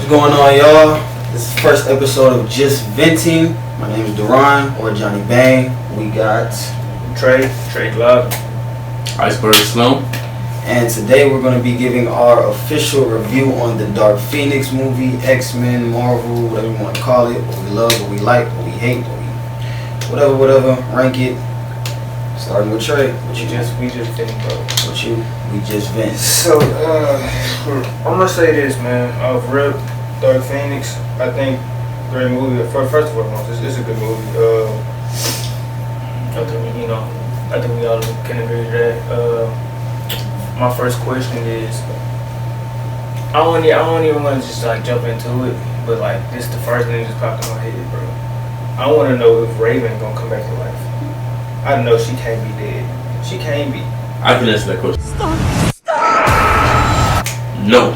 What's going on, y'all? This is the first episode of Just Venting. My name is Duran, or Johnny Bang. We got Trey Glock, Iceberg Sloan. and today we're going to be giving our official review on the Dark Phoenix movie, X-Men, Marvel, whatever you want to call it. What we love, what we like, what we hate, whatever, rank it. Starting with Trey. we just finished, bro. What you? We just vent. So, I'm gonna say this, man. Off rip, Dark Phoenix. I think great movie. First of all, it's a good movie. I think we all can agree to that. My first question is, I don't even want to just like jump into it, but like this the first thing that just popped in my head, bro. I want to know if Raven gonna come back to life. I know she can't be dead. She can't be. I can answer that question. No.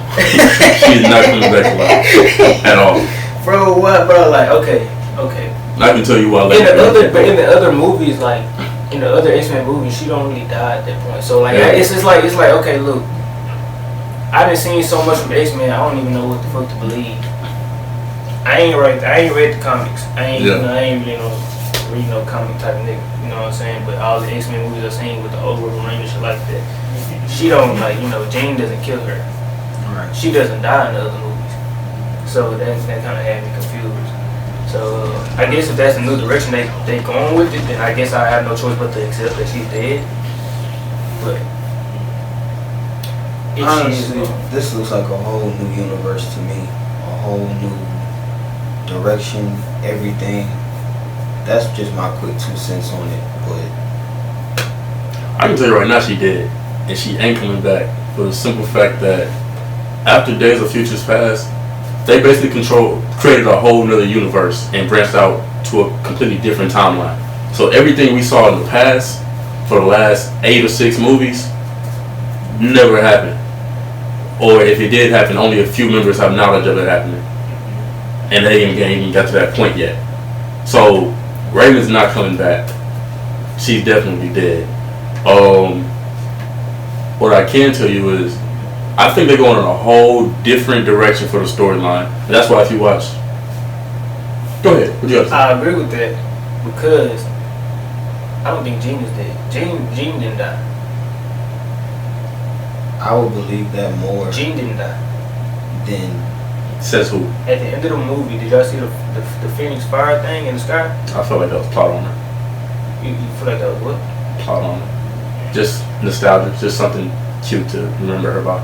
She's not coming back to life at all. Bro, what, bro? Like, okay. I can tell you why In later. the other movies, like in the other X-Men movies, she don't really die at that point. So like, Yeah. it's like okay, look, I done seen so much from X-Men. I don't even know what the fuck to believe. I ain't read the comics. I ain't really read no comic type nigga. You know what I'm saying? But all the X-Men movies I've seen with the old Wolverine and shit like that, she don't Jean doesn't kill her. Right. She doesn't die in the other movies. So that kind of had me confused. So I guess if that's the new direction they going with it, then I guess I have no choice but to accept that she's dead. But Honestly, this looks like a whole new universe to me. A whole new direction, everything. That's just my quick 2 cents on it. But I can tell you right now she did. And she ain't coming back for the simple fact that after Days of Futures Past, they basically created a whole nother universe and branched out to a completely different timeline. So everything we saw in the past for the last 8 or 6 movies never happened. Or if it did happen, only a few members have knowledge of it happening. And they ain't even got to that point yet. So Raven's not coming back. She's definitely dead. What I can tell you is, I think they're going in a whole different direction for the storyline. And that's why if you watch, go ahead. What you got to say? I agree with that because I don't think Jean is dead. Jean didn't die. I would believe that more Jean didn't die. than Says who? At the end of the movie, did y'all see the Phoenix fire thing in the sky? I felt like that was plot armor. You feel like that was what? Plot armor. Just nostalgia. Just something cute to remember her by.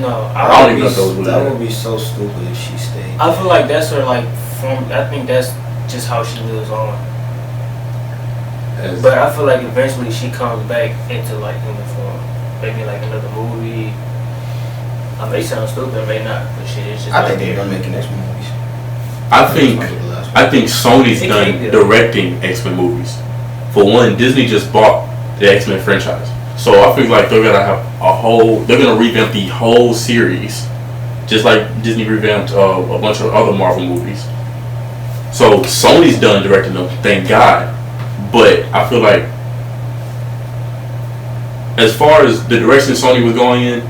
No, I don't even know if that was really that her. would be so stupid if she stayed. I feel like that's her form. I think that's just how she lives on. As- But I feel like eventually she comes back into human form. Maybe like another movie. I may sound stupid, I may not, but shit, it's just. I think they're gonna make next movies. I think Sony's It done can't be. directing X-Men movies. For one, Disney just bought the X-Men franchise. So I feel like they're gonna revamp the whole series. Just like Disney revamped a bunch of other Marvel movies. So Sony's done directing them, thank God. But I feel like, as far as the direction Sony was going in,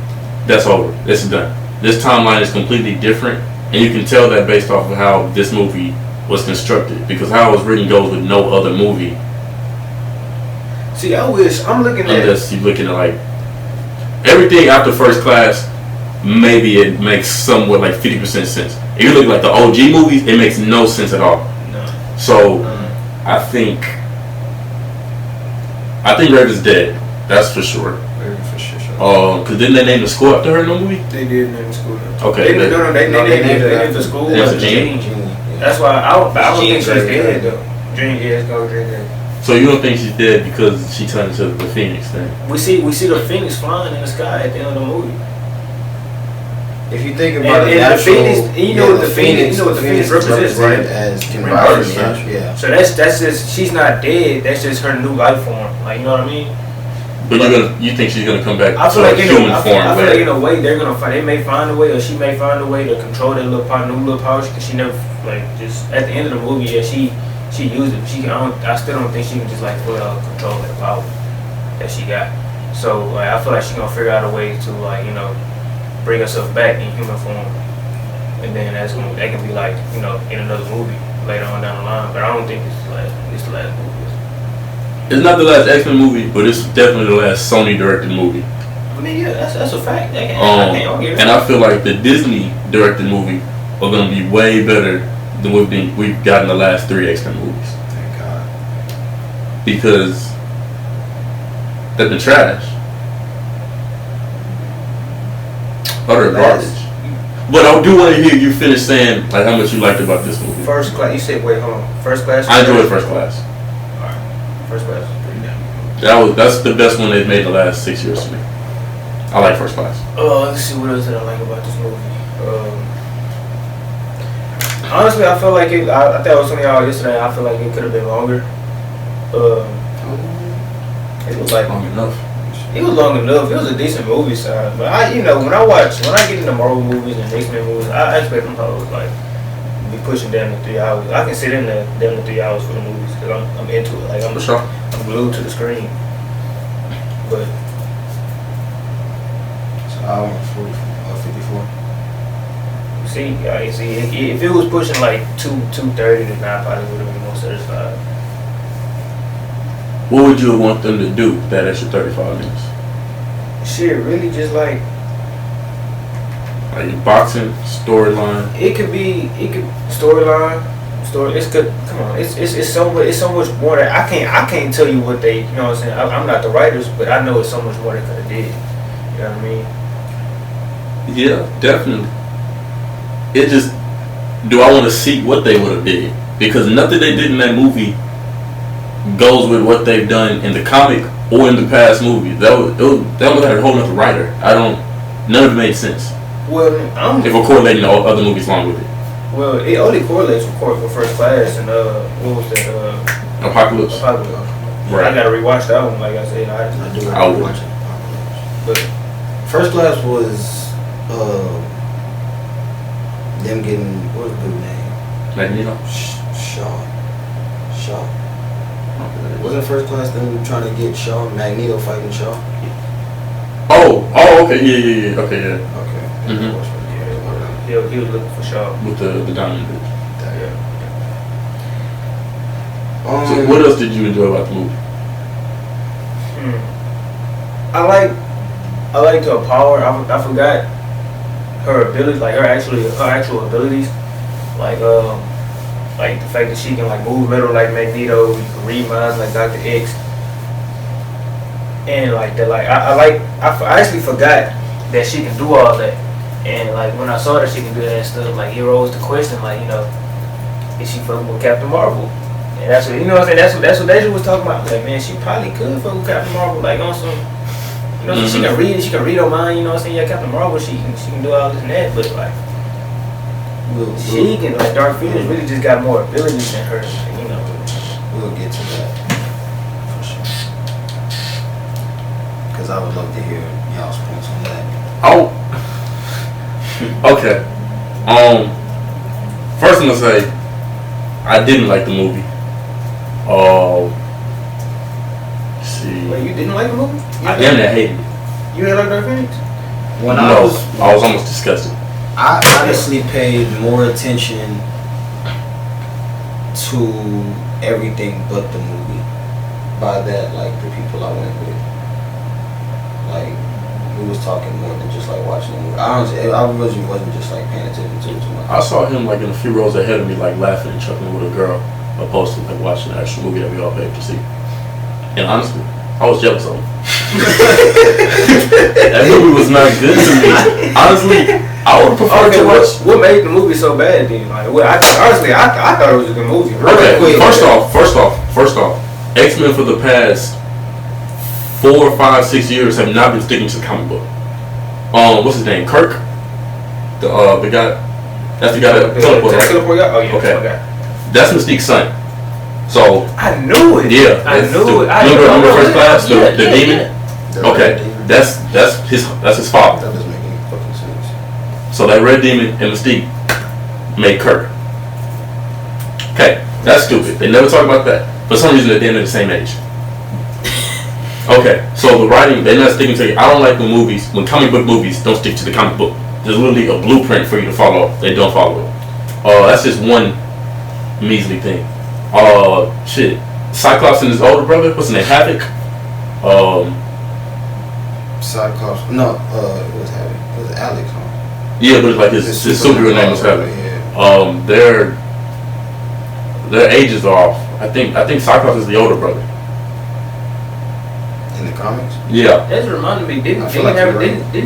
that's over. It's done. This timeline is completely different. And you can tell that based off of how this movie was constructed. Because how it was written goes with no other movie. See, I'm looking at. Unless you're looking at like everything after First Class, maybe it makes somewhat like 50% sense. If you look at like the OG movies, it makes no sense at all. No. So I think Raven's dead. That's for sure. For sure. Cause didn't they name the school after her in the movie? They did name the school. Okay. They named the school. That's after Jean. Jean. That's why I don't think she's Jean dead Grey. though. Jean, yeah, it's called Jean Grey. So you don't think she's dead because she turned into the Phoenix thing? We see the Phoenix flying in the sky at the end of the movie. If you think about And it, the natural, Phoenix- you know what the Phoenix represents, right? As Rebirth, environment, yeah. So that's just she's not dead. That's just her new life form. Like, you know what I mean? But you think she's gonna come back I feel to like a human form? I feel like in a way they're gonna find. They may find a way, or she may find a way to control that new little power. Because she never just at the end of the movie, yeah, she used it. I still don't think she can just fully control that power that she got. So I feel like she's gonna figure out a way to bring herself back in human form. and then that can be like in another movie later on down the line. But I don't think it's the last movie. It's not the last X-Men movie, but it's definitely the last Sony directed movie. I mean, yeah, that's a fact. I can't argue it. And I feel like the Disney directed movie are gonna be way better than we've gotten the last 3 X-Men movies. Thank God. Because they've been trash. Utter garbage. But I do want to hear you finish saying like how much you liked about this movie. First Class. You said wait, hold on. First Class. I enjoyed First Class. Alright. First Class is pretty damn good. That's the best one they've made in the last 6 years to me. I like First Class. Let's see what else did I like about this movie. Honestly, I feel like it. I thought I was telling y'all yesterday. I feel like it could have been longer. It was like long enough. It was long enough. It was a decent movie size. But when I get into Marvel movies and X-Men movies, I expect them to like be pushing down to 3 hours. I can sit in there down to 3 hours for the movies because I'm into it. Like For sure. I'm glued to the screen. But So hour and 54. see, if it was pushing like 2:30, then I probably would have been more satisfied. What would you want them to do with that extra 35 minutes? Shit, really just like boxing, storyline. it could storyline, story. It's good. Come on, it's so much more that I can't tell you what they. You know what I'm saying? I'm not the writers, but I know it's so much more they could have did. You know what I mean? Yeah, definitely. It just, do I want to see what they would have did? Because nothing they did in that movie goes with what they've done in the comic or in the past movie. That would have a whole nother writer. None of it made sense. Well, if we're correlating the other movies along with it. Well, it only correlates with First Class and what was that? Apocalypse. Right. I gotta rewatch that one. Like I said, I would watch it. But First Class was them getting, what was the dude's name? Magneto? Shaw. Wasn't First Class them trying to get Shaw, Magneto fighting Shaw? Oh, okay, yeah, okay, yeah. Okay. Mm-hmm. Yeah, he was looking for Shaw. With the diamond bitch. Yeah. So what else did you enjoy about the movie? I liked her power. I forgot her ability, like her actual abilities, like the fact that she can like move metal like Magneto, you can read minds like Dr. X, and like that. Like I actually forgot that she can do all that, and like when I saw that she can do that stuff, like it rose the question, like is she fucking with Captain Marvel? And that's what what I'm saying. That's what Deja was talking about. Like man, she probably could fuck with Captain Marvel, like on some. Mm-hmm. She can read her mind, you know what I'm saying? Yeah, Captain Marvel, she can do all this and that, but like she can, like Dark Phoenix really just got more abilities than her, you know. We'll get to that for sure. Because I would love to hear y'all's points on that. Oh, okay. First I'm gonna say I didn't like the movie. See. Wait, you didn't like the movie? I damn near hated it. You didn't like Dark Phoenix? I was almost disgusted. I honestly paid more attention to everything but the movie. By that, like the people I went with, like we was talking more than just like watching the movie. I really wasn't just like paying attention to it too much. I saw him like in a few rows ahead of me, like laughing and chuckling with a girl, opposed to like watching the actual movie that we all paid to see. And honestly, I was jealous of him. That movie was not good to me. Honestly, I would prefer to watch. What made the movie so bad then? Like, I thought it was a good movie. Okay, first off, X-Men for the past 4, 5, 6 years have not been sticking to the comic book. What's his name? Kirk? The guy. That's the guy that teleport, right? Oh yeah. Okay. That's Mystique's son. So I knew it. Yeah, I knew it. Remember First Class, the demon. Okay, that's his father. That doesn't make any fucking sense. So that Red Demon and Mystique made Kirk. Okay, that's stupid. They never talk about that. For some reason, they're the same age. Okay, so the writing, they're not sticking to it. I don't like when comic book movies don't stick to the comic book. There's literally a blueprint for you to follow. They don't follow it. That's just one measly thing. Shit. Cyclops and his older brother, what's his name? Havoc. Cyclops. No, it was Havoc. It was Alex, huh? Yeah, but it's like his superhero name was Havoc. Yeah. Their ages are off. I think Cyclops is the older brother. In the comics? Yeah. That just reminded me, didn't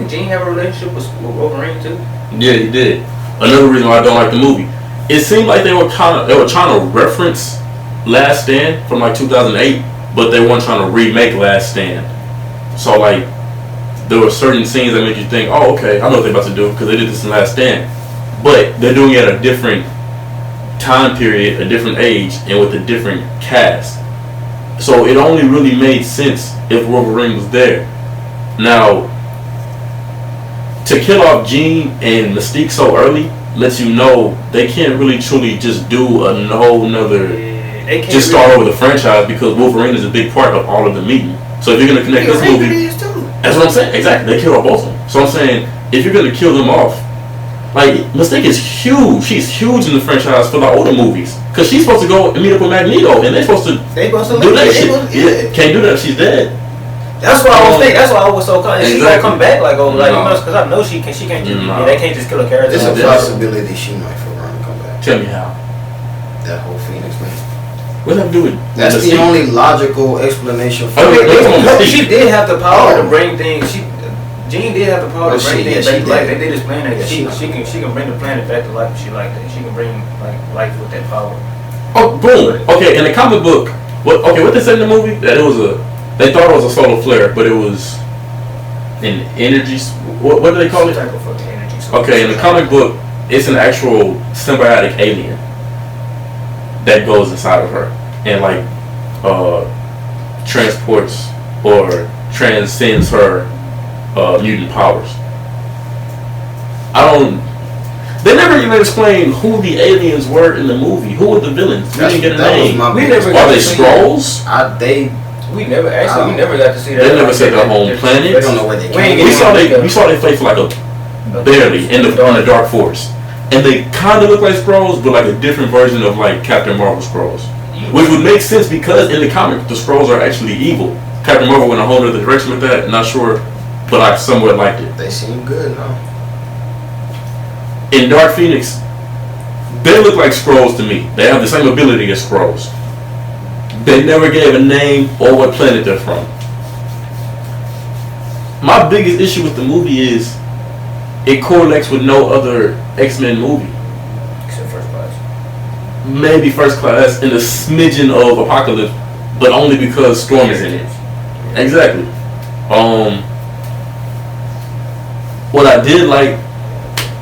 Jean have a relationship with Wolverine too? Yeah, he did. Another reason why I don't like the movie. It seemed like they were trying to reference Last Stand from like 2008, but they weren't trying to remake Last Stand. So like, there were certain scenes that make you think, oh, okay, I know what they're about to do because they did this in Last Stand. But they're doing it at a different time period, a different age, and with a different cast. So it only really made sense if Wolverine was there. Now, to kill off Jean and Mystique so early lets you know they can't really truly just do a whole nother, just start over the franchise, because Wolverine is a big part of all of the meeting. So if you're going to connect this movie, that's what I'm saying. Exactly, they kill off both of them. So I'm saying, if you're going to kill them off, like, Mystique is huge. She's huge in the franchise for the older movies. Because she's supposed to go and meet up with Magneto, and they're supposed to do that shit. Yeah, can't do that if she's dead. That's why I was thinking. That's why I was so confident. She's gonna come back, like, because I know she can't just. Yeah, they can't just kill a character. There's a possibility she might for her to come back. Tell me how. That whole Phoenix man. What does that do with? That's the only logical explanation for it. She did have the power to bring things. Jean did have the power to bring things back to life. They just plan that she can bring the planet back to life if she like that. She can bring like life with that power. Oh, boom. Okay, in the comic book, what they said in the movie that they thought it was a solar flare, but it was an energy. What do they call it? Type of fucking energy. Okay, in the comic book, it's an actual symbiotic alien that goes inside of her and like transports or transcends her mutant powers. They never even explained who the aliens were in the movie. Who were the villains? We didn't get a name. Are they Skrulls? We never got to see that. They never said their home planet. They don't know where they came We saw they fight for like a barely in the Dark Force, and they kind of look like Skrulls, but like a different version of like Captain Marvel Skrulls, which would make sense because in the comic the Skrulls are actually evil. Captain Marvel went a whole other direction with that. Not sure, but I somewhat liked it. They seem good, huh? In Dark Phoenix, they look like Skrulls to me. They have the same ability as Skrulls. They never gave a name or what planet they're from. My biggest issue with the movie is it correlates with no other X-Men movie. Except First Class. Maybe First Class and a smidgen of Apocalypse, but only because Storm is in it. Exactly. What I did like,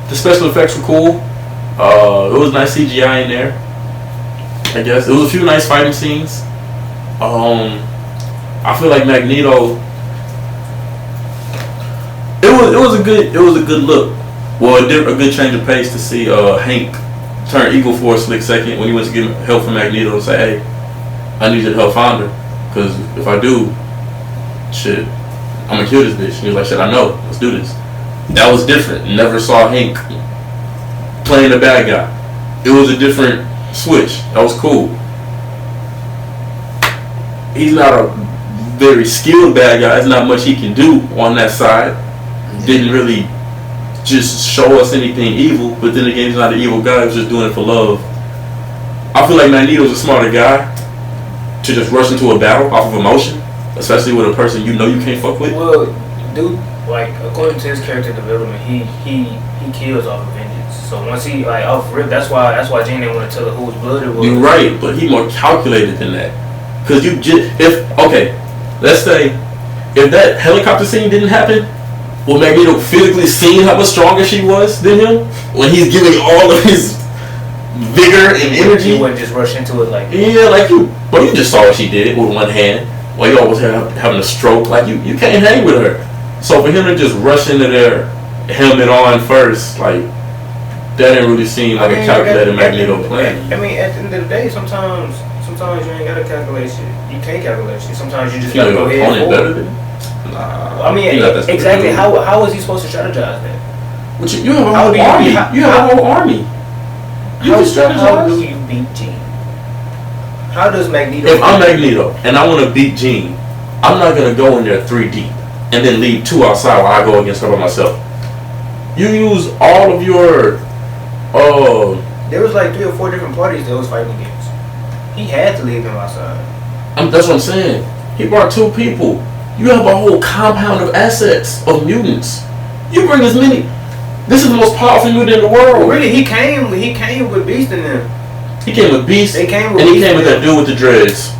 the special effects were cool. It was nice CGI in there. I guess it was a few nice fighting scenes. I feel like Magneto. It was a good look. Well, a good change of pace to see Hank turn evil for a slick second when he went to get help from Magneto and say, "Hey, I need you to help find her, because if I do, shit, I'm gonna kill this bitch." And he was like, "Shit, I know. Let's do this." That was different. Never saw Hank playing the bad guy. It was a different switch. That was cool. He's not a very skilled bad guy. There's not much he can do on that side. Didn't really just show us anything evil, but then again, he's not an evil guy. He was just doing it for love. I feel like Magneto's a smarter guy to just rush into a battle off of emotion, especially with a person you know you can't fuck with. Well, dude, like according to his character development, he kills off of vengeance. So once he like off rip, that's why Jean didn't want to tell her whose blood it was. You're right, but he more calculated than that. Cause let's say if that helicopter scene didn't happen, would Magneto physically seen how much stronger she was than him when he's giving all of his vigor and energy? He wouldn't just rush into it like you just saw what she did with one hand while you always having a stroke. Like you can't hang with her. So for him to just rush into their helmet on first, like that didn't really seem like a calculated Magneto plan. I mean, at the end of the day, sometimes you ain't gotta calculate shit. You can't calculate shit. Sometimes you just gotta go ahead and better than I mean, exactly. How is he supposed to strategize that? But you have a whole army. You have a whole army. You can strategize. How do you beat Jean? How does Magneto? If I'm Magneto and I want to beat Jean, I'm not gonna go in there 3 deep and then leave 2 outside while I go against her by myself. You use all of your. There was like 3 or 4 different parties that was fighting against. He had to leave him outside. That's what I'm saying. He brought 2 people. You have a whole compound of assets of mutants. You bring as many. This is the most powerful mutant in the world. Well, really, he came with Beast and them. He came with Beast. They came with and he Beast came with that dude with the dreads.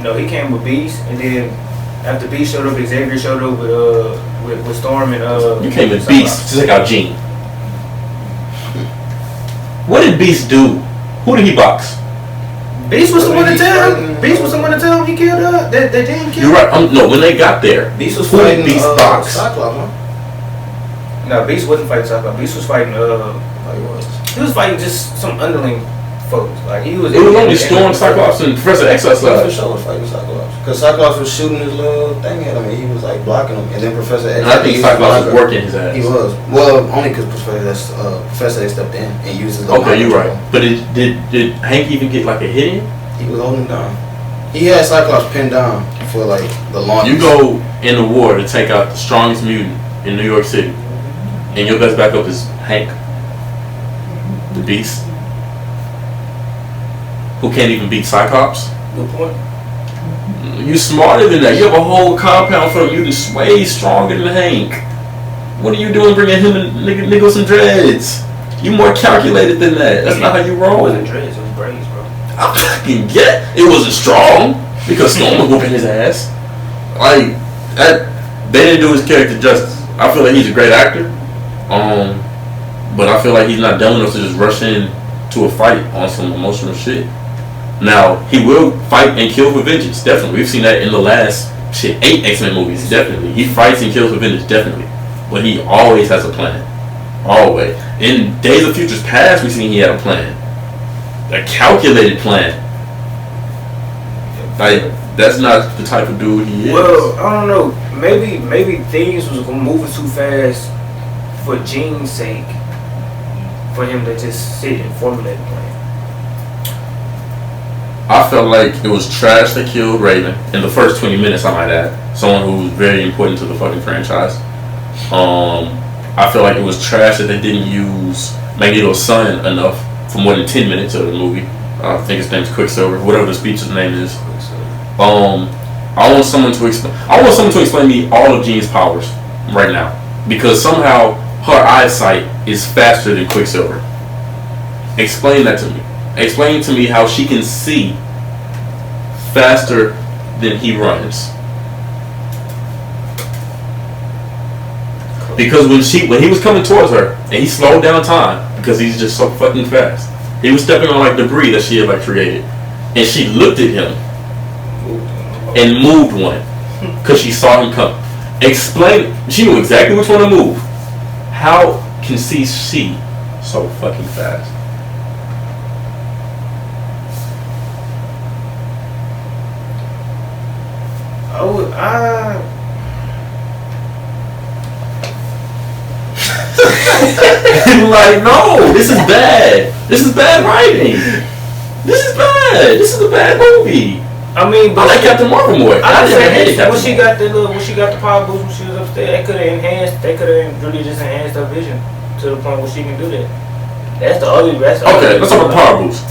No, he came with Beast, and then after Beast showed up, Xavier showed up with Storm and You came with Beast to take out Jean. What did Beast do? Who did he box? Beast was someone to tell him. Beast was someone to tell him he killed that Jean killed. You're right. No, when they got there, Beast was who did fighting Beast box? Cyclops, huh? No, Beast wasn't fighting Cyclops. Beast was fighting He he was fighting just some underling folks. Like he was. It was only Storm, Cyclops, and Professor X outside. For sure was fighting Cyclops. Because Cyclops was shooting his little thing at him, and he was like blocking him. And then Professor X. And I think Cyclops was working his ass. He was. Well, only because Professor X stepped in and used his. Okay, you're right. But did Hank even get like a hit in? He was holding him down. He had Cyclops pinned down for like the longest. You go in the war to take out the strongest mutant in New York City, and your best backup is Hank, the Beast, who can't even beat Cyclops. Good point. You smarter than that. You have a whole compound for mutants way stronger than Hank. What are you doing bringing him and nigga with some dreads? You more calculated than that. That's not how you roll. It wasn't dreads, it was braids, bro. I fucking get it wasn't strong because Storm was whooping his ass. Like that, they didn't do his character justice. I feel like he's a great actor, but I feel like he's not dumb enough to just rush in to a fight on some emotional shit. Now he will fight and kill for vengeance. Definitely, we've seen that in the last 8 X-Men movies. Definitely, he fights and kills for vengeance. Definitely, but he always has a plan. Always. In Days of Futures Past, we've seen he had a plan. A calculated plan. Like, that's not the type of dude he is. Well, I don't know. Maybe things was moving too fast for Jean's sake, for him to just sit and formulate a plan. I felt like it was trash that killed Raven in the first 20 minutes, I might add. Someone who was very important to the fucking franchise. I feel like it was trash that they didn't use Magneto's son enough for more than 10 minutes of the movie. I think his name's Quicksilver, whatever the speech's name is. I want someone to explain me all of Jean's powers right now, because somehow her eyesight is faster than Quicksilver. Explain that to me. Explain to me how she can see faster than he runs. Because when he was coming towards her and he slowed down time because he's just so fucking fast. He was stepping on like debris that she had like created, and she looked at him and moved one because she saw him come. Explain. She knew exactly which one to move. How can she see so fucking fast? Like, no, this is bad. This is bad writing. This is bad. This is a bad movie. I mean, but I like Captain Marvel more. I said when she got the power boost when she was upstairs, they could have really just enhanced her vision to the point where she can do that. That's the other. Okay, let's talk about power boost.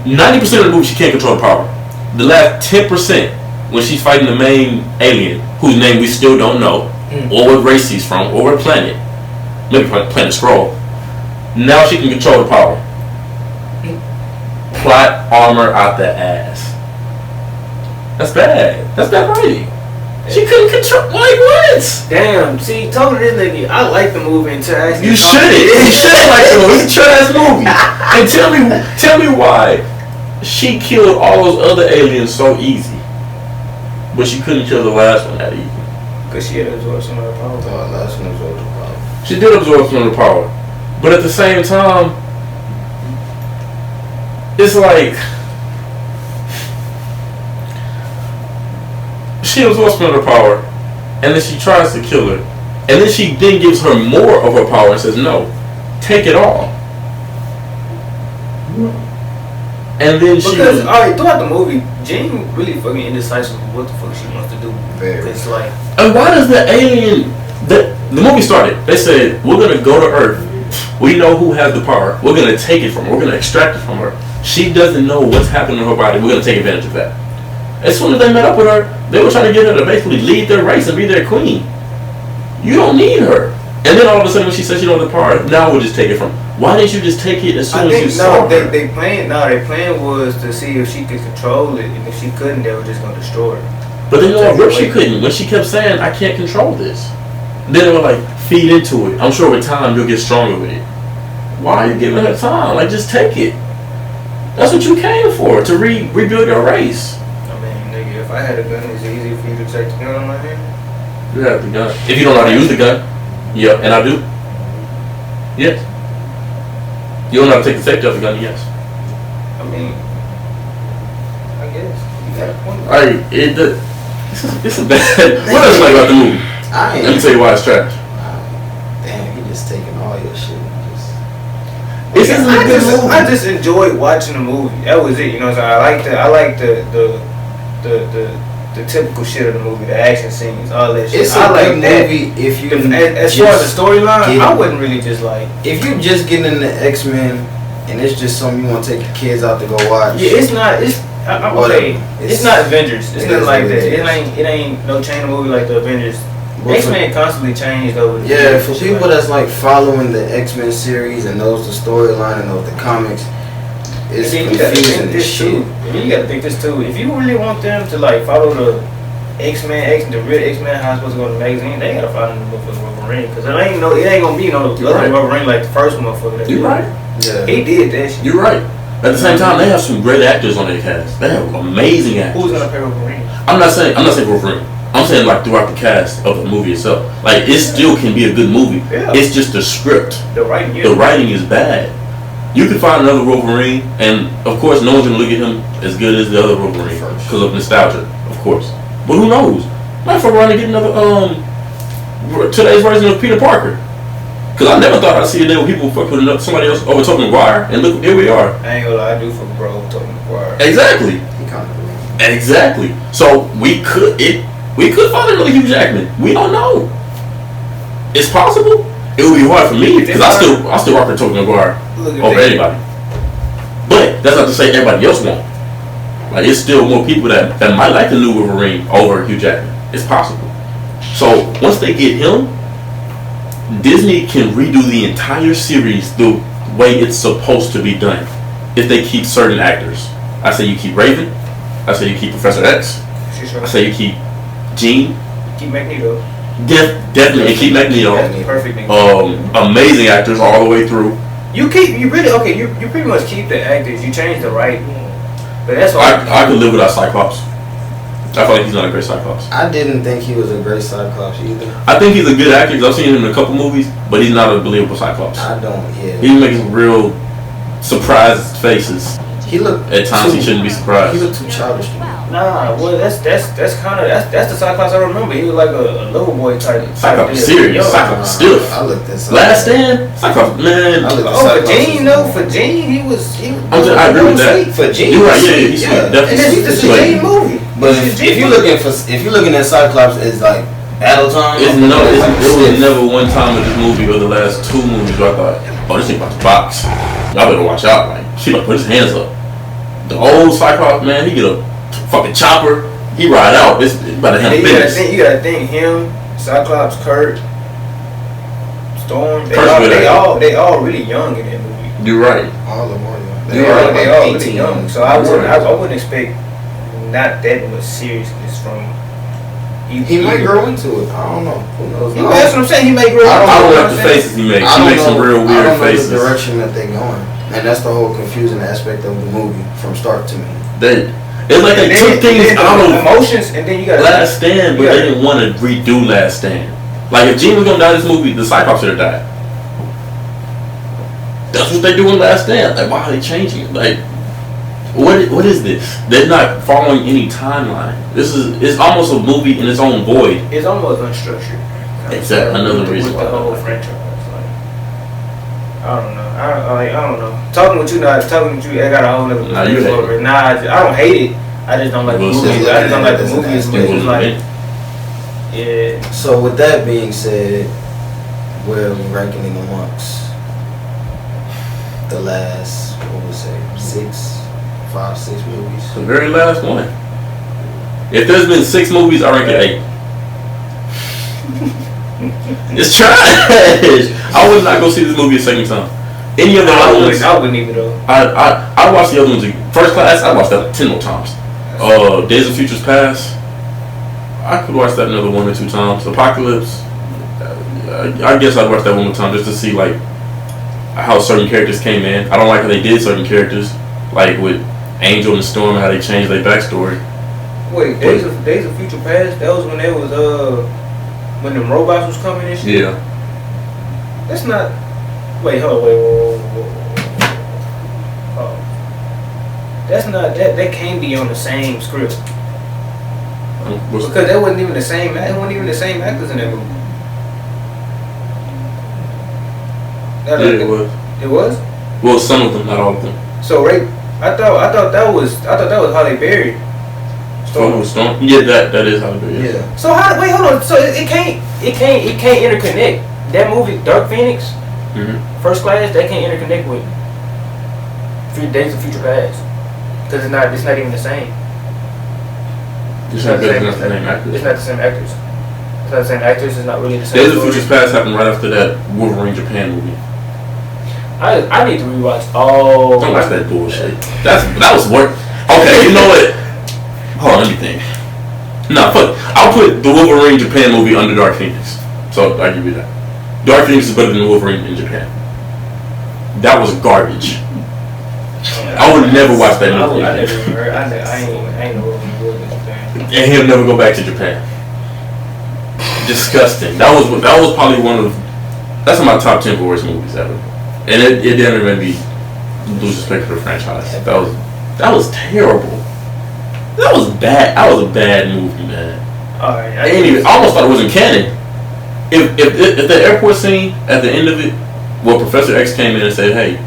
90% of the movie she can't control the power. The last 10% when she's fighting the main alien, whose name we still don't know, or what race he's from, or what planet. Maybe Planet Skrull. Now she can control the power. Plot armor out the ass. That's bad. That's bad writing. She couldn't control. Like what? Damn. See, told this nigga I like the movie until I you shouldn't. You shouldn't like the movie. It's a trash movie. And tell me why she killed all those other aliens so easy, but she couldn't kill the last one that easy. Because she had absorbed some of the power. Oh, last one absorbed the power. She did absorb some of the power, but at the same time, it's like she absorbs some of the power, and then she tries to kill her, And then she then gives her more of her power and says, "No, take it all." And then because alright, throughout the movie, Jean really fucking indecisive of what the fuck she wants to do. It's like, and why does the alien? The movie started. They said, "We're gonna go to Earth. We know who has the power. We're gonna take it from her. We're gonna extract it from her. She doesn't know what's happening to her body. We're gonna take advantage of that." As soon as they met up with her, they were trying to get her to basically lead their race and be their queen. You don't need her. And then all of a sudden, when she says she don't have the power, now we'll just take it from her. Why didn't you just take it as soon as you saw her? Their plan was to see if she could control it, and if she couldn't, they were just gonna destroy her. But then what she couldn't, when she kept saying, "I can't control this." Then they were like, "Feed into it. I'm sure with time you'll get stronger with it." Why are you giving her time? Like, just take it. That's what you came for, to rebuild your race. I mean, nigga, if I had a gun, it's easy for you to take the gun on my hand. You have the gun. If you don't know how to use the gun, yeah, and I do. Yes. You don't know how to take the safety off the gun, yes. I mean, I guess. You got a point. Right, it's a bad. What else you like about the movie? Let me tell you why it's trash. Damn, you just taking all your shit. I just enjoyed watching the movie. That was it. You know what I'm saying? I like the typical shit of the movie, the action scenes, all that shit. It's I a like good that. movie if you as far as the storyline, I wouldn't really just like. If you just getting into X-Men and it's just something you want to take your kids out to go watch. Yeah, it's not. I'm okay. It's not Avengers. It's nothing like that. It ain't no chain movie like the Avengers. X-Men constantly changed over the years. For people that's like following the X-Men series and knows the storyline and knows the comics, it's confusing as shit. And then you gotta think this too. If you really want them to like follow the the real X-Men, how it's supposed to go in the magazine, they gotta follow the motherfucking Wolverine. Because it ain't gonna be no Wolverine like the first motherfucker. You're right. Yeah. He did that shit. You're right. At the same time, they have some great actors on their cast. They have amazing actors. Who's gonna play Wolverine? I'm not saying Wolverine. I'm saying like throughout the cast of the movie itself. Like it still can be a good movie. Yeah. It's just the script. The writing is bad. You can find another Wolverine, and of course, no one's gonna look at him as good as the other Wolverine because of nostalgia, of course. But who knows? Might fuck around and get another today's version of Peter Parker. Because I never thought I'd see a day where people fuck with somebody else over Tobey Maguire, and look, here we are. I ain't gonna lie, I do fuck bro over Tobey Maguire. Exactly. He kind of Exactly. So we could find another Hugh Jackman. We don't know. It's possible. It would be hard for me because I still rock with Tobey Maguire over anybody. But that's not to say everybody else won't. Like it's still more people that might like the new Wolverine over Hugh Jackman. It's possible. So once they get him, Disney can redo the entire series the way it's supposed to be done. If they keep certain actors, I say you keep Raven. I say you keep Professor X. I say you keep Jean. Keep Magneto. Definitely keep Magneto. Perfect. Amazing actors all the way through. You pretty much keep the actors. You change the writing. But that's why I could live without Cyclops. I feel like he's not a great Cyclops. I didn't think he was a great Cyclops either. I think he's a good actor because I've seen him in a couple movies, but he's not a believable Cyclops. I don't. Yeah. He makes real surprised faces. He looked at times he shouldn't be surprised. He looked too childish to me. Nah, well that's the Cyclops I remember. He was like a little boy type. Cyclops serious. Cyclops stiff. I looked at Cyclops. Last Stand. Cyclops man. For Jean though, for Jean he was. I agree with that. For Jean, you're right. Yeah, he's sweet. Definitely. And this is a Jean movie. But if you're looking at Cyclops as like battle time, there was never one time in this movie or the last two movies where I thought, oh, this thing about to box. Y'all better watch out. Like she about to put his hands up. The old Cyclops man, he get a fucking chopper. He ride out. It's about to handle business. You gotta think him, Cyclops, Kurt, Storm. They all really young in that movie. You're right. All of them are young. They all really young. So I wouldn't expect not that much seriousness from. He might grow into it. I don't know. Who knows? That's what I'm saying. He may grow. I don't like the faces he makes. He makes some real weird faces. The direction that they're going, and that's the whole confusing aspect of the movie from start to me. It's like they took things out of emotions, and then you got Last Stand, but they didn't want to redo Last Stand. Like if Jean was gonna die in this movie, the Cyclops should have died. That's what they do in Last Stand. Like why are they changing it? Like what is this? They're not following any timeline. It's almost a movie in its own void. It's almost unstructured. Exactly. Another reason with the whole franchise. Like, I don't know. I don't know. Talking with you, I got a whole nother perspective over it. Nah, I don't hate it. I just don't like the movie. I just don't like the movie as much as like. Yeah. So with that being said, where are we ranking in amongst the last, what would we say, 6 movies? The very last one. If there's been 6 movies, I rank it 8. It's trash. I would not go see this movie a second time. Any of the other ones, I wouldn't even though. I watched the other ones. First Class, I watched that like 10 more times. Days of Futures Past, I could watch that another 1 or 2 times. Apocalypse, I guess I'd watch that 1 more time just to see like how certain characters came in. I don't like how they did certain characters, like with Angel and Storm, how they changed their backstory. Wait, Days of Future Past? That was when they was when the robots was coming and shit. Yeah. That's not. Wait, hold on, wait. Oh, that's not that. That can't be on the same script because that wasn't even the same. It wasn't even the same actors in that movie. It was. It was. Well, some of them, not all of them. So right, I thought that was how they buried Storm. Yeah, that is how they buried. Yeah. So how? Wait, hold on. So it can't interconnect. That movie, Dark Phoenix, First Class, they can't interconnect with Days of Future Past because it's not even the same. It's not the same actors. It's not the same actors. It's not the same actors. It's not really the same. Days of Future Past happened right after that Wolverine Japan movie. I need to rewatch all. Don't watch that bullshit. That was work. Okay, you know what? Hold on, let me think. Nah, fuck. I'll put the Wolverine Japan movie under Dark Phoenix. So I give you that. Dark Phoenix is better than Wolverine in Japan. That was garbage. I would never watch that movie. I never even heard. I ain't know what we in Japan. And he'll never go back to Japan. Disgusting. That was probably that's one of my top 10 worst movies ever. And it didn't even be lose respect for the franchise. That was terrible. That was bad. That was a bad movie, man. Alright. I almost thought it wasn't canon. If the airport scene at the end of it, where Professor X came in and said, "Hey,"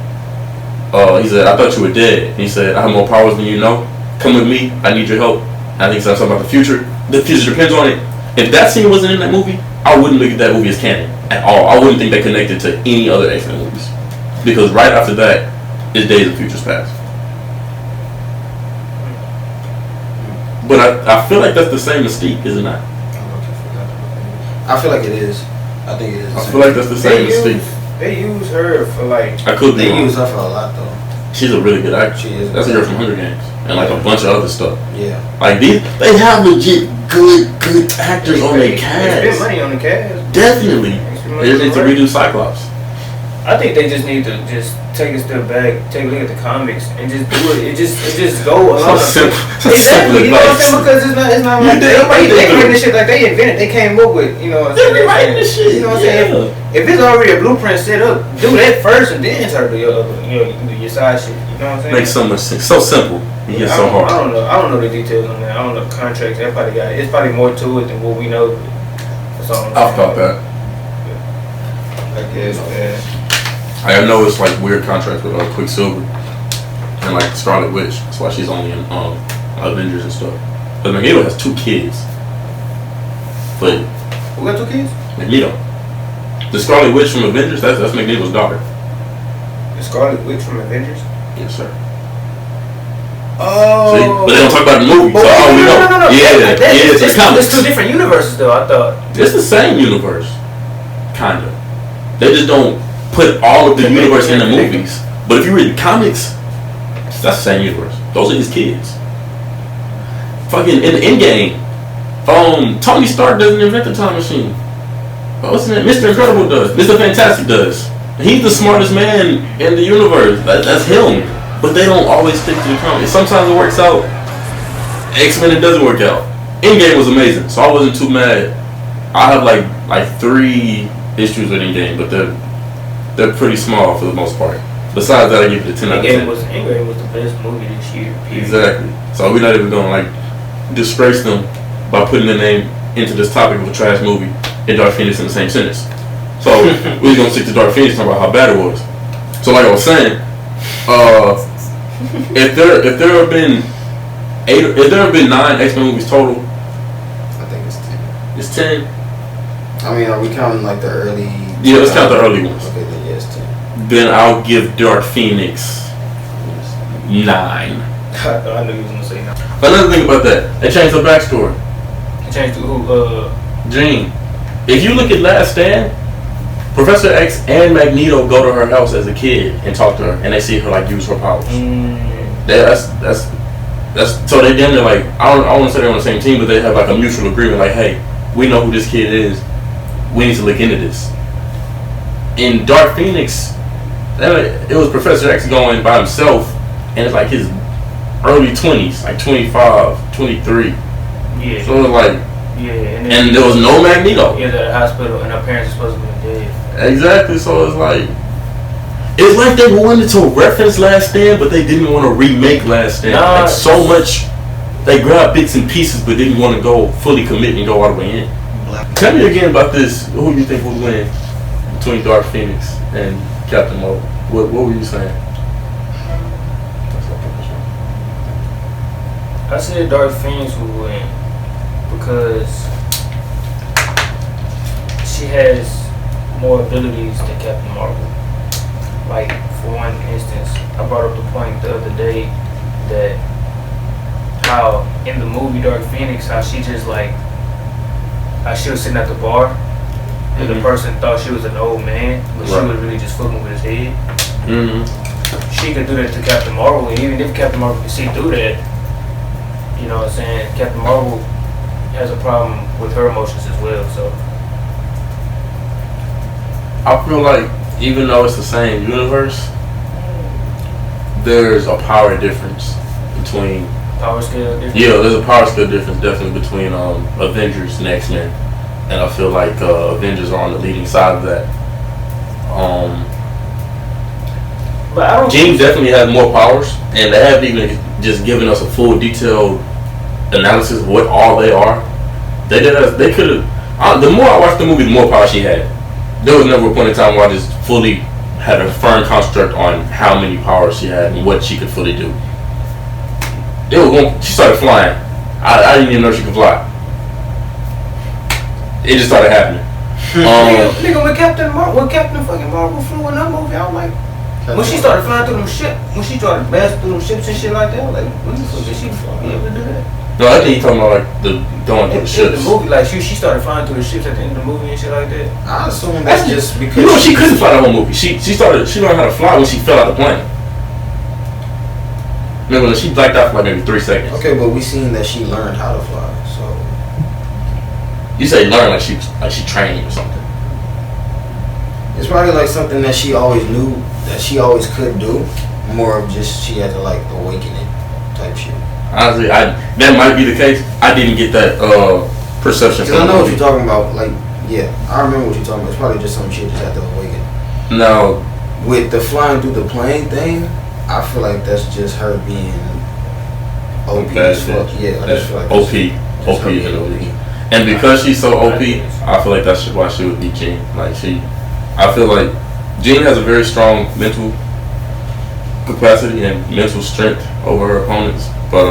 he said, "I thought you were dead." And he said, "I have more powers than you know. Come with me. I need your help." And I think he said something about the future. The future depends on it. If that scene wasn't in that movie, I wouldn't look at that movie as canon at all. I wouldn't think that connected to any other X-Men movies. Because right after that is Days of Futures Past. But I feel like that's the same mystique, is it not? I feel like it is. I think it is. I feel like that's the same mystique. They use her for like. They use her for a lot though. She's a really good actress. She is. That's a girl from Hunger Games and like a bunch of other stuff. Yeah. Like they have legit good actors on their cast. They spend money on the cast. Definitely. They just need to redo Cyclops. I think they just need to just take a step back, take a look at the comics, and just do it. It just go along. Exactly. You know what I'm saying? Because it's not like they writing this shit like they invented. They came up with. You know what I'm saying? They're writing this shit. You know what I'm saying? If it's already a blueprint set up, do that first and then start do your side shit. You know what I'm saying? Makes so much sense. So simple. It gets so hard. I don't know the details on that. I don't know contracts. Everybody got it. It's probably more to it than what we know. That's all I'm saying. I've thought that. I guess, man. I know it's like weird contracts with Quicksilver and like Scarlet Witch. That's why she's only in Avengers and stuff. But Magneto has 2 kids. But who got 2 kids? Magneto. The Scarlet Witch from Avengers. That's Magneto's daughter. The Scarlet Witch from Avengers. Yes, sir. Oh. See? But they don't talk about the movie. So all we know. No. Yeah, it's the comics. It's 2 different universes, though. I thought it's the same universe, kinda. They just don't put all of the universe in the movies. But if you read the comics, that's the same universe. Those are his kids. Fucking in the Endgame, Tony Stark doesn't invent the time machine. What's his name? Mr. Incredible does. Mr. Fantastic does. He's the smartest man in the universe. That's him. But they don't always stick to the comics. Sometimes it works out. X-Men, it doesn't work out. Endgame was amazing, so I wasn't too mad. I have like 3 issues with Endgame, but they're pretty small for the most part. Besides that, I give it a 10 out of 10. Endgame was the best movie this year. Period. Exactly. So we're not even gonna disgrace them by putting their name into this topic of a trash movie and Dark Phoenix in the same sentence. So we're gonna stick to Dark Phoenix and talk about how bad it was. So like I was saying, if there have been 9 X-Men movies total, I think it's 10. It's 10. I mean, are we counting like the early? Yeah, let's count the early ones. Okay, then yeah, it's 10. Then I'll give Dark Phoenix 9. I knew you was gonna say 9. Another thing about that, they changed the backstory. They changed to who? Jean. If you look at Last Stand, Professor X and Magneto go to her house as a kid and talk to her, and they see her like use her powers. That's so they damn near like I don't want to say they're on the same team, but they have like a mutual agreement. Like, hey, we know who this kid is. We need to look into this. In Dark Phoenix, it was Professor X going by himself, and it's like his early 20s, like 25, 23. Yeah. So it was like, yeah, and there was no Magneto. Yeah, at the hospital, and her parents are supposed to be dead. Exactly. So it's like they wanted to reference Last Stand, but they didn't want to remake Last Stand. Nah, like so much, they grabbed bits and pieces, but didn't want to go fully commit and go all the way in. Tell me again about this. Who you think would win between Dark Phoenix and Captain Marvel? What were you saying? I said Dark Phoenix would win because she has more abilities than Captain Marvel. Like, for one instance, I brought up the point the other day that how in the movie Dark Phoenix, how she just like, how she was sitting at the bar and the person thought she was an old man, but she was really just fucking with his head. She could do that to Captain Marvel, and even if Captain Marvel could see through that, you know what I'm saying, Captain Marvel has a problem with her emotions as well, so. I feel like even though it's the same universe, there's a power difference between Power scale difference? Yeah, there's a power scale difference definitely between Avengers and X-Men, and I feel like Avengers are on the leading side of that. But I don't. Jean definitely has more powers, and they haven't even just given us a full detailed analysis of what all they are. They could have. The more I watched the movie, the more power she had. There was never a point in time where I just fully had a firm construct on how many powers she had and what she could fully do. She started flying. I didn't even know she could fly. It just started happening. Nigga, when Captain fucking Marvel flew in that movie, I was like, when she started flying through them ships, when she started blasting through them ships and shit like that, I was like, when the fuck did she be able to do that? No, I think you talking about like the going through the ships. The movie, like she started flying through the ships at the end of the movie and shit like that. I assume that's just because you know she couldn't fly the whole movie. She learned how to fly when she fell out the plane. Remember, she blacked out for like maybe 3 seconds. Okay, but we seen that she learned how to fly. So you say learn like she trained or something. It's probably like something that she always knew that she always could do. More of just she had to like awaken it type shit. Honestly, that might be the case. I didn't get that perception. Because I know what you're talking about. Like, yeah, I remember what you're talking about. It's probably just some shit just had to awaken. No, with the flying through the plane thing, I feel like that's just her being OP as fuck. Yeah, I just feel like OP and OP. And because she's so OP, I feel like that's why she would be Jean. Like I feel like Jean has a very strong mental capacity and mental strength over her opponents. But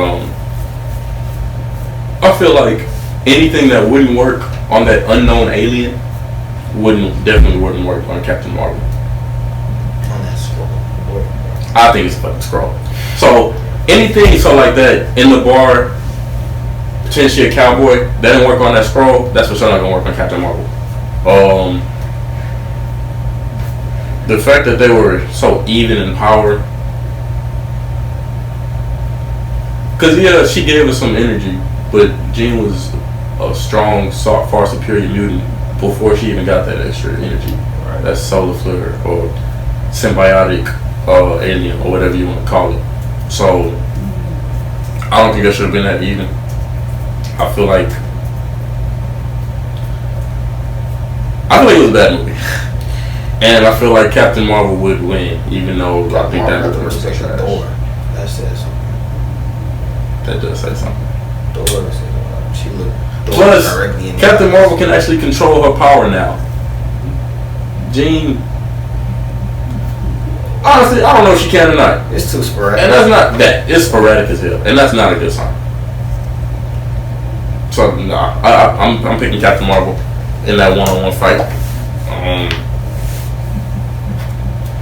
I feel like anything that wouldn't work on that unknown alien definitely wouldn't work on Captain Marvel. On that scroll. I think it's a fucking scroll. So anything like that in the bar, pretend she a cowboy, that didn't work on that scroll, that's for sure not gonna work on Captain Marvel. The fact that they were so even in power, because yeah, she gave us some energy, but Jean was a strong, far superior mutant before she even got that extra energy. Right. That's solar flare or symbiotic alien or whatever you want to call it. So I don't think that should have been that even. I feel like it was a bad movie. And I feel like Captain Marvel would win, even though I think that was the worst thing. That says something. That does say something. Thor said she looked. Plus, directly in the Captain eyes. Marvel can actually control her power now. Jean, honestly, I don't know if she can or not. It's too sporadic. And that's not that. It's sporadic as hell, and that's not a good sign. So nah, I'm picking Captain Marvel in that one-on-one fight.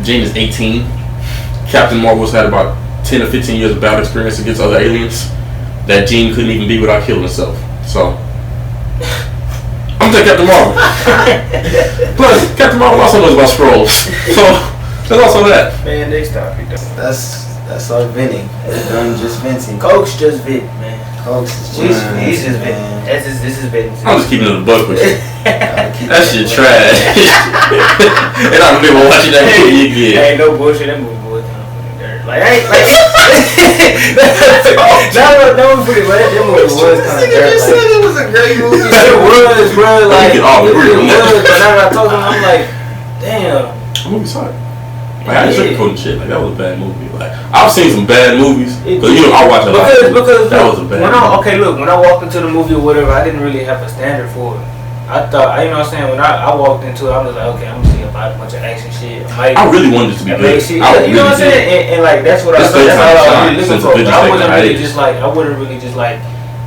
Jean is 18. Captain Marvel's had about 10 or 15 years of battle experience against other aliens that Jean couldn't even beat without killing herself. So I'm gonna take Captain Marvel. Plus, Captain Marvel also knows about scrolls. So there's also that. Man, next topic though. That's our venting. It's done just venting. Coach just vent, man. Coach is He's just venting. man. This is venting. I'm just keeping it a buck with you. Gotta keep That shit trash. And I remember watching that movie again. Ain't no bullshit. That movie was kind of fucking dirt. Like I ain't like. That was pretty bad. That movie was kind of dirt. You said it was a great movie. It was, bro. Like We can all agree on that. But now that I told him, I'm like, damn. That movie sucked. Like, I ain't sugarcoating shit. Like, that was a bad movie. Like, I've seen some bad movies. Because, you know, I watch a lot. Because that was a bad movie. When I walked into the movie or whatever, I didn't really have a standard for it. I thought, you know what I'm saying, when I walked into it, I was like, okay, I'm going to see about a bunch of action shit. I really wanted it to be good. You know what I'm saying? And like, that's what I thought. That's all I was really looking for. I wasn't really just like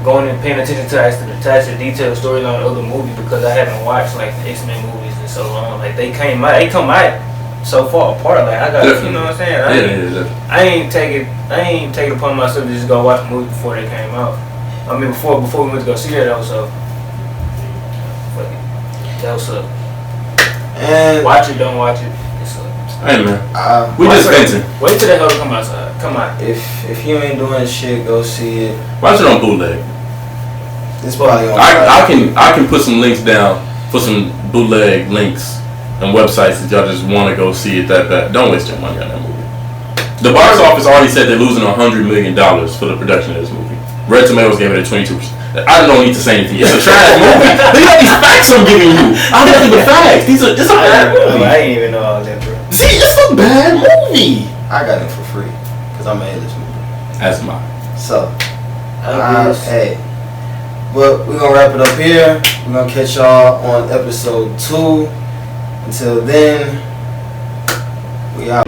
going and paying attention to the detailed storyline of the movie because I haven't watched like the X-Men movies in so long. Like, they come out so far apart. Like, I got, you know what I'm saying? I ain't take it upon myself to just go watch the movie before they came out. I mean, before we went to go see that episode. That was up. And watch it, don't watch it. It's up. Hey man, we just venting. Wait till the hell to come outside. Come on. if you ain't doing shit, go see it. Watch it on bootleg. It's probably on. I can put some links down for some bootleg links and websites that y'all just want to go see it that bad. Don't waste your money on that movie. The box office already said they're losing $100 million for the production of this movie. Red Tomatoes gave it a 22%. I don't need to say anything. It's a trash movie. Look at these facts I'm giving you. I'm nothing but facts. It's a bad movie. I ain't even know all that, bro. See, it's a bad movie. I got it for free because I'm an A-list movie. That's mine. So, hey, but we're gonna wrap it up here. We're gonna catch y'all on episode 2. Until then, we out.